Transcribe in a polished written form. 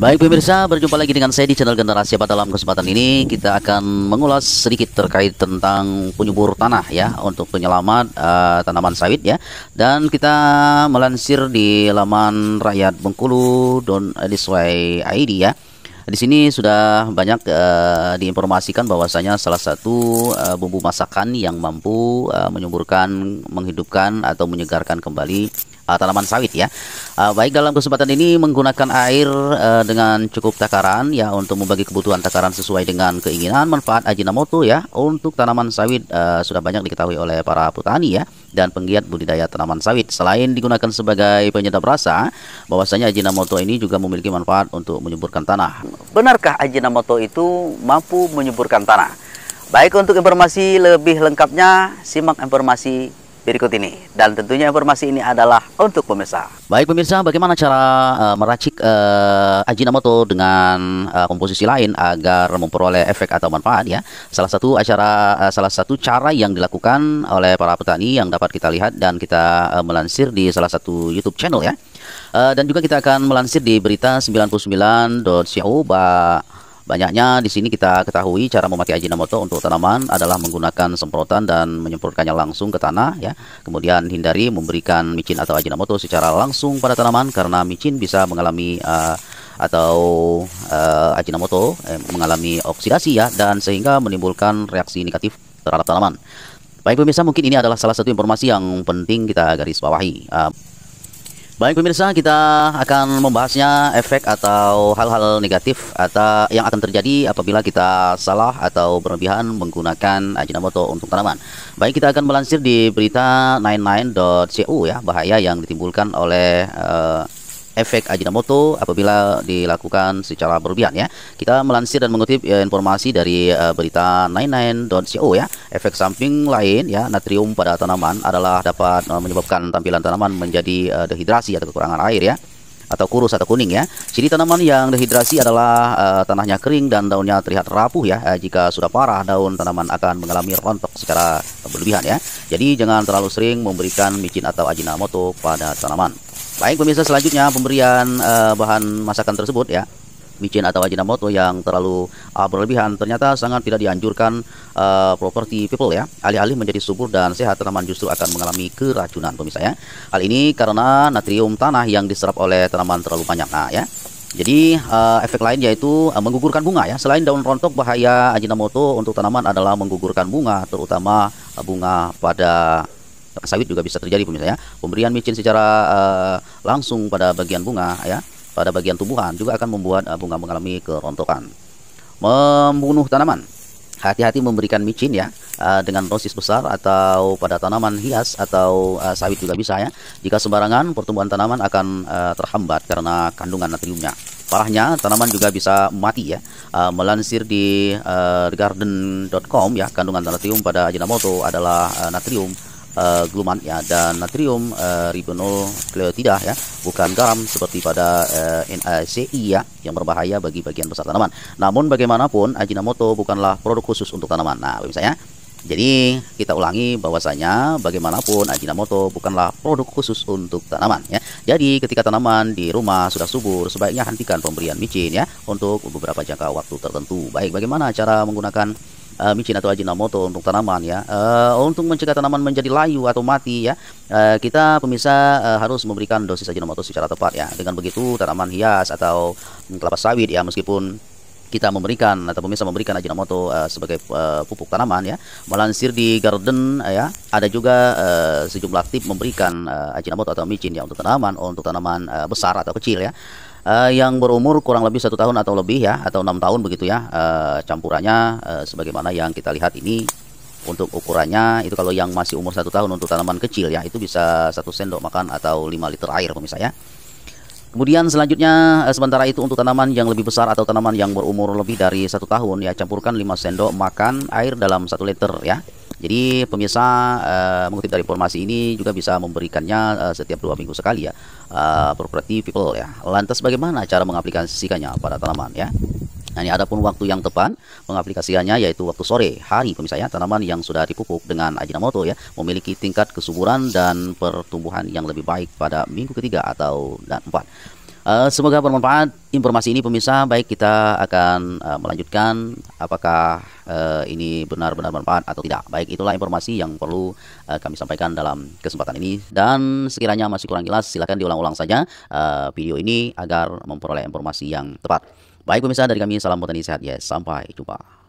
Baik pemirsa, berjumpa lagi dengan saya di channel Generasi Hebat. Dalam kesempatan ini kita akan mengulas sedikit terkait tentang penyubur tanah ya untuk penyelamat tanaman sawit ya. Dan kita melansir di laman rakyat Bengkulu.id ya. Di sini sudah banyak diinformasikan bahwasanya salah satu bumbu masakan yang mampu menyuburkan, menghidupkan atau menyegarkan kembali tanaman sawit ya. Baik, dalam kesempatan ini menggunakan air dengan cukup takaran ya untuk membagi kebutuhan takaran sesuai dengan keinginan. Manfaat Ajinomoto ya untuk tanaman sawit sudah banyak diketahui oleh para petani ya dan penggiat budidaya tanaman sawit. Selain digunakan sebagai penyedap rasa, bahwasanya Ajinomoto ini juga memiliki manfaat untuk menyuburkan tanah. Benarkah Ajinomoto itu mampu menyuburkan tanah? Baik, untuk informasi lebih lengkapnya simak informasi berikut ini, dan tentunya informasi ini adalah untuk pemirsa. Baik pemirsa, bagaimana cara meracik Ajinomoto dengan komposisi lain agar memperoleh efek atau manfaat ya? Salah satu cara yang dilakukan oleh para petani yang dapat kita lihat dan kita melansir di salah satu YouTube channel ya. Dan juga kita akan melansir di berita 99.co. Banyaknya di sini kita ketahui cara memakai Ajinomoto untuk tanaman adalah menggunakan semprotan dan menyemprotkannya langsung ke tanah ya. Kemudian hindari memberikan micin atau Ajinomoto secara langsung pada tanaman karena micin bisa mengalami Ajinomoto mengalami oksidasi ya, dan sehingga menimbulkan reaksi negatif terhadap tanaman. Baik pemirsa, mungkin ini adalah salah satu informasi yang penting kita garis bawahi. Baik pemirsa, kita akan membahasnya efek atau hal-hal negatif atau yang akan terjadi apabila kita salah atau berlebihan menggunakan Ajinomoto untuk tanaman. Baik, kita akan melansir di berita 99.co ya, bahaya yang ditimbulkan oleh efek Ajinomoto apabila dilakukan secara berlebihan ya. Kita melansir dan mengutip informasi dari berita 99.co ya. Efek samping lain ya, natrium pada tanaman adalah dapat menyebabkan tampilan tanaman menjadi dehidrasi atau kekurangan air ya, atau kurus atau kuning ya. Ciri tanaman yang dehidrasi adalah tanahnya kering dan daunnya terlihat rapuh ya. Jika sudah parah, daun tanaman akan mengalami rontok secara berlebihan ya. Jadi jangan terlalu sering memberikan micin atau Ajinomoto pada tanaman. Baik pemirsa, selanjutnya pemberian bahan masakan tersebut ya, micin atau Ajinomoto yang terlalu berlebihan ternyata sangat tidak dianjurkan property people ya. Alih-alih menjadi subur dan sehat, tanaman justru akan mengalami keracunan pemirsa ya. Hal ini karena natrium tanah yang diserap oleh tanaman terlalu banyak. Nah ya, jadi efek lain yaitu menggugurkan bunga ya. Selain daun rontok, bahaya Ajinomoto untuk tanaman adalah menggugurkan bunga, terutama bunga pada sawit juga bisa terjadi pemirsa ya. Pemberian micin secara langsung pada bagian bunga ya, pada bagian tumbuhan juga akan membuat bunga mengalami kerontokan. Membunuh tanaman. Hati-hati memberikan micin ya dengan dosis besar atau pada tanaman hias atau sawit juga bisa ya. Jika sembarangan, pertumbuhan tanaman akan terhambat karena kandungan natriumnya. Parahnya, tanaman juga bisa mati ya. Melansir di thegarden.com ya, kandungan natrium pada Ajinomoto adalah natrium gluman ya, dan natrium ribonukleotida ya, bukan garam seperti pada NaCl ya, yang berbahaya bagi bagian besar tanaman. Namun bagaimanapun, Ajinomoto bukanlah produk khusus untuk tanaman. Nah pemirsa ya, jadi kita ulangi bahwasanya bagaimanapun Ajinomoto bukanlah produk khusus untuk tanaman ya. Jadi ketika tanaman di rumah sudah subur, sebaiknya hentikan pemberian micin ya untuk beberapa jangka waktu tertentu. Baik, bagaimana cara menggunakan micin atau Ajinomoto untuk tanaman ya? Untuk mencegah tanaman menjadi layu atau mati ya, kita pemirsa harus memberikan dosis Ajinomoto secara tepat ya. Dengan begitu tanaman hias atau kelapa sawit ya, meskipun kita memberikan atau pemirsa memberikan Ajinomoto sebagai pupuk tanaman ya, melansir di garden ya, ada juga sejumlah tip memberikan Ajinomoto atau micin ya untuk tanaman besar atau kecil ya, yang berumur kurang lebih 1 tahun atau lebih ya, atau 6 tahun begitu ya. Campurannya sebagaimana yang kita lihat ini. Untuk ukurannya itu, kalau yang masih umur 1 tahun untuk tanaman kecil ya, itu bisa 1 sendok makan atau 5 liter air pemirsa ya. Kemudian selanjutnya, sementara itu untuk tanaman yang lebih besar atau tanaman yang berumur lebih dari 1 tahun ya, campurkan 5 sendok makan air dalam 1 liter ya. Jadi pemirsa mengutip dari informasi ini juga bisa memberikannya setiap 2 minggu sekali ya, property people ya. Lantas bagaimana cara mengaplikasikannya pada tanaman ya? Nah, ini ada pun waktu yang tepat pengaplikasiannya, yaitu waktu sore hari pemirsa ya. Tanaman yang sudah dipupuk dengan Ajinomoto ya memiliki tingkat kesuburan dan pertumbuhan yang lebih baik pada minggu ketiga atau dan 4. Semoga bermanfaat informasi ini pemirsa. Baik, kita akan melanjutkan apakah ini benar-benar bermanfaat atau tidak. Baik, itulah informasi yang perlu kami sampaikan dalam kesempatan ini. Dan sekiranya masih kurang jelas, silakan diulang-ulang saja video ini agar memperoleh informasi yang tepat. Baik pemirsa, dari kami salam botani sehat ya. Sampai jumpa.